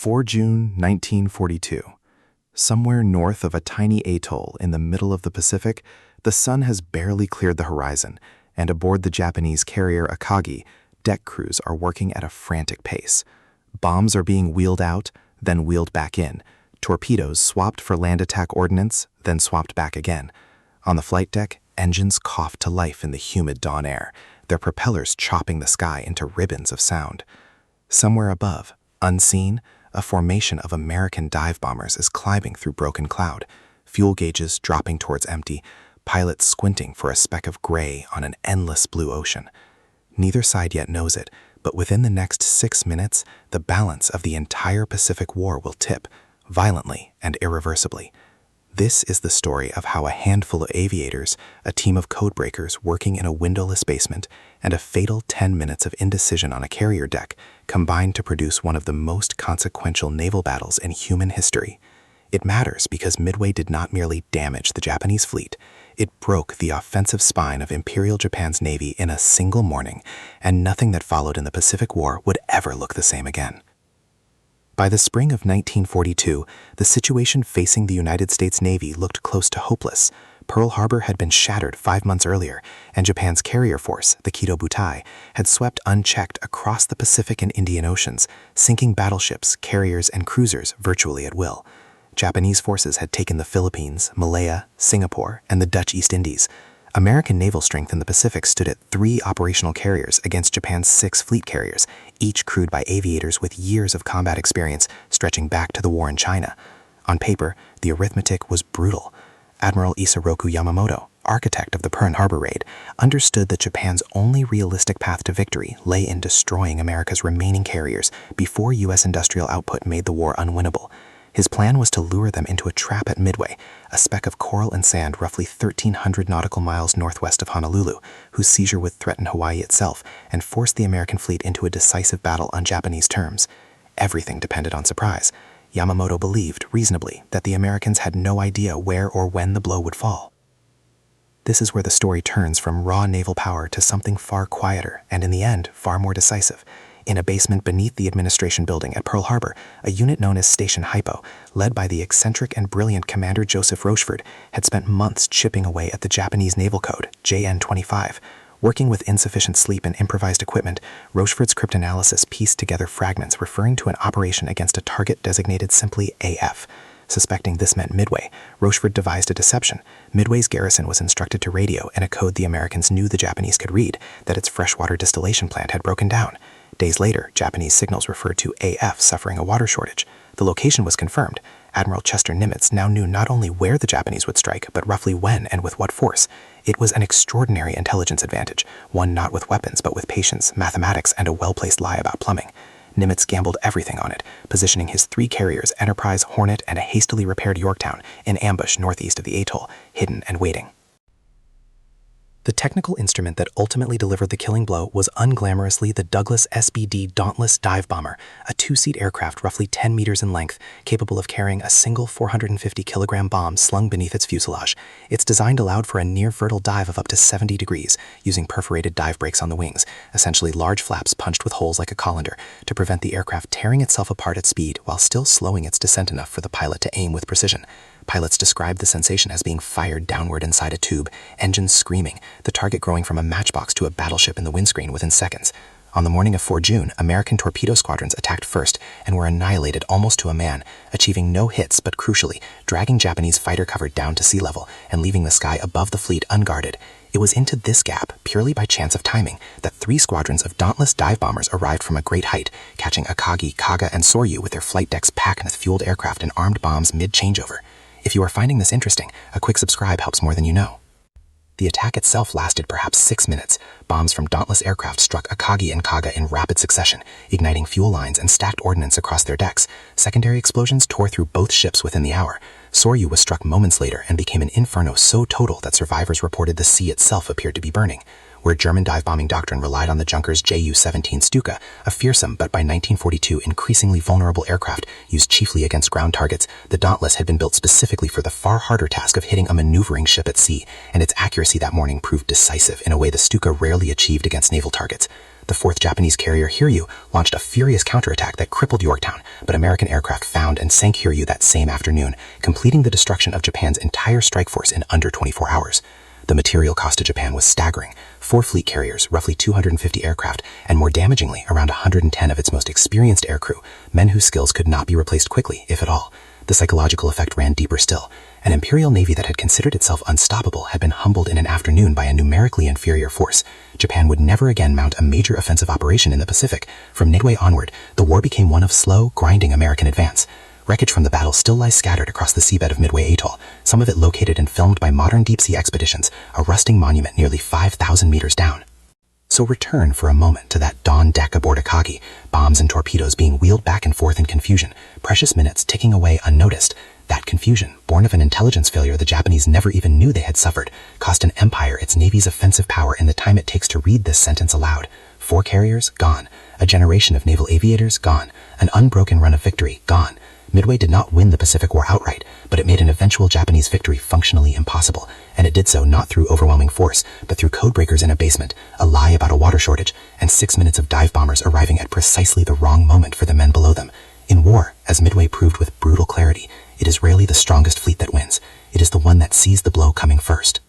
4 June 1942. Somewhere north of a tiny atoll in the middle of the Pacific, the sun has barely cleared the horizon, and aboard the Japanese carrier Akagi, deck crews are working at a frantic pace. Bombs are being wheeled out, then wheeled back in. Torpedoes swapped for land attack ordnance, then swapped back again. On the flight deck, engines coughed to life in the humid dawn air, their propellers chopping the sky into ribbons of sound. Somewhere above, unseen, a formation of American dive bombers is climbing through broken cloud, fuel gauges dropping towards empty, pilots squinting for a speck of gray on an endless blue ocean. Neither side yet knows it, but within the next 6 minutes, the balance of the entire Pacific War will tip, violently and irreversibly. This is the story of how a handful of aviators, a team of codebreakers working in a windowless basement, and a fatal 10 minutes of indecision on a carrier deck combined to produce one of the most consequential naval battles in human history. It matters because Midway did not merely damage the Japanese fleet, it broke the offensive spine of Imperial Japan's navy in a single morning, and nothing that followed in the Pacific War would ever look the same again. By the spring of 1942, the situation facing the United States Navy looked close to hopeless. Pearl Harbor had been shattered 5 months earlier, and Japan's carrier force, the WWII, had swept unchecked across the Pacific and Indian Oceans, sinking battleships, carriers, and cruisers virtually at will. Japanese forces had taken the Philippines, Malaya, Singapore, and the Dutch East Indies. American naval strength in the Pacific stood at 3 operational carriers against Japan's 6 fleet carriers, each crewed by aviators with years of combat experience stretching back to the war in China. On paper, the arithmetic was brutal. Admiral Isoroku Yamamoto, architect of the Pearl Harbor raid, understood that Japan's only realistic path to victory lay in destroying America's remaining carriers before U.S. industrial output made the war unwinnable. His plan was to lure them into a trap at Midway, a speck of coral and sand roughly 1,300 nautical miles northwest of Honolulu, whose seizure would threaten Hawaii itself and force the American fleet into a decisive battle on Japanese terms. Everything depended on surprise. Yamamoto believed, reasonably, that the Americans had no idea where or when the blow would fall. This is where the story turns from raw naval power to something far quieter and, in the end, far more decisive. In a basement beneath the administration building at Pearl Harbor, a unit known as Station Hypo, led by the eccentric and brilliant Commander Joseph Rochefort, had spent months chipping away at the Japanese Naval Code, JN-25. Working with insufficient sleep and improvised equipment, Rochefort's cryptanalysis pieced together fragments referring to an operation against a target designated simply AF. Suspecting this meant Midway, Rochefort devised a deception. Midway's garrison was instructed to radio in a code the Americans knew the Japanese could read, that its freshwater distillation plant had broken down. Days later, Japanese signals referred to AF suffering a water shortage. The location was confirmed. Admiral Chester Nimitz now knew not only where the Japanese would strike, but roughly when and with what force. It was an extraordinary intelligence advantage, one not with weapons but with patience, mathematics, and a well-placed lie about plumbing. Nimitz gambled everything on it, positioning his 3 carriers, Enterprise, Hornet, and a hastily repaired Yorktown, in ambush northeast of the atoll, hidden and waiting. The technical instrument that ultimately delivered the killing blow was unglamorously the Douglas SBD Dauntless dive bomber, a 2-seat aircraft roughly 10 meters in length, capable of carrying a single 450-kilogram bomb slung beneath its fuselage. Its design allowed for a near-vertical dive of up to 70 degrees, using perforated dive brakes on the wings, essentially large flaps punched with holes like a colander, to prevent the aircraft tearing itself apart at speed while still slowing its descent enough for the pilot to aim with precision. Pilots described the sensation as being fired downward inside a tube, engines screaming, the target growing from a matchbox to a battleship in the windscreen within seconds. On the morning of 4 June, American torpedo squadrons attacked first and were annihilated almost to a man, achieving no hits but crucially, dragging Japanese fighter cover down to sea level and leaving the sky above the fleet unguarded. It was into this gap, purely by chance of timing, that 3 squadrons of Dauntless dive bombers arrived from a great height, catching Akagi, Kaga, and Soryu with their flight decks packed with fueled aircraft and armed bombs mid-changeover. If you are finding this interesting, a quick subscribe helps more than you know. The attack itself lasted perhaps 6 minutes. Bombs from Dauntless aircraft struck Akagi and Kaga in rapid succession, igniting fuel lines and stacked ordnance across their decks. Secondary explosions tore through both ships within the hour. Soryu was struck moments later and became an inferno so total that survivors reported the sea itself appeared to be burning. Where German dive-bombing doctrine relied on the Junkers Ju-17 Stuka, a fearsome but by 1942 increasingly vulnerable aircraft used chiefly against ground targets, the Dauntless had been built specifically for the far harder task of hitting a maneuvering ship at sea, and its accuracy that morning proved decisive in a way the Stuka rarely achieved against naval targets. The 4th Japanese carrier Hiryu launched a furious counterattack that crippled Yorktown, but American aircraft found and sank Hiryu that same afternoon, completing the destruction of Japan's entire strike force in under 24 hours. The material cost to Japan was staggering: 4 fleet carriers, roughly 250 aircraft, and more damagingly, around 110 of its most experienced aircrew, men whose skills could not be replaced quickly, if at all. The psychological effect ran deeper still. An Imperial Navy that had considered itself unstoppable had been humbled in an afternoon by a numerically inferior force. Japan would never again mount a major offensive operation in the Pacific. From Midway onward, the war became one of slow, grinding American advance. Wreckage from the battle still lies scattered across the seabed of Midway Atoll, some of it located and filmed by modern deep-sea expeditions, a rusting monument nearly 5,000 meters down. So return for a moment to that dawn deck aboard Akagi, bombs and torpedoes being wheeled back and forth in confusion, precious minutes ticking away unnoticed. That confusion, born of an intelligence failure the Japanese never even knew they had suffered, cost an empire its Navy's offensive power in the time it takes to read this sentence aloud. 4 carriers, gone. A generation of naval aviators, gone. An unbroken run of victory, gone. Midway did not win the Pacific War outright, but it made an eventual Japanese victory functionally impossible, and it did so not through overwhelming force, but through codebreakers in a basement, a lie about a water shortage, and 6 minutes of dive bombers arriving at precisely the wrong moment for the men below them. In war, as Midway proved with brutal clarity, it is rarely the strongest fleet that wins. It is the one that sees the blow coming first.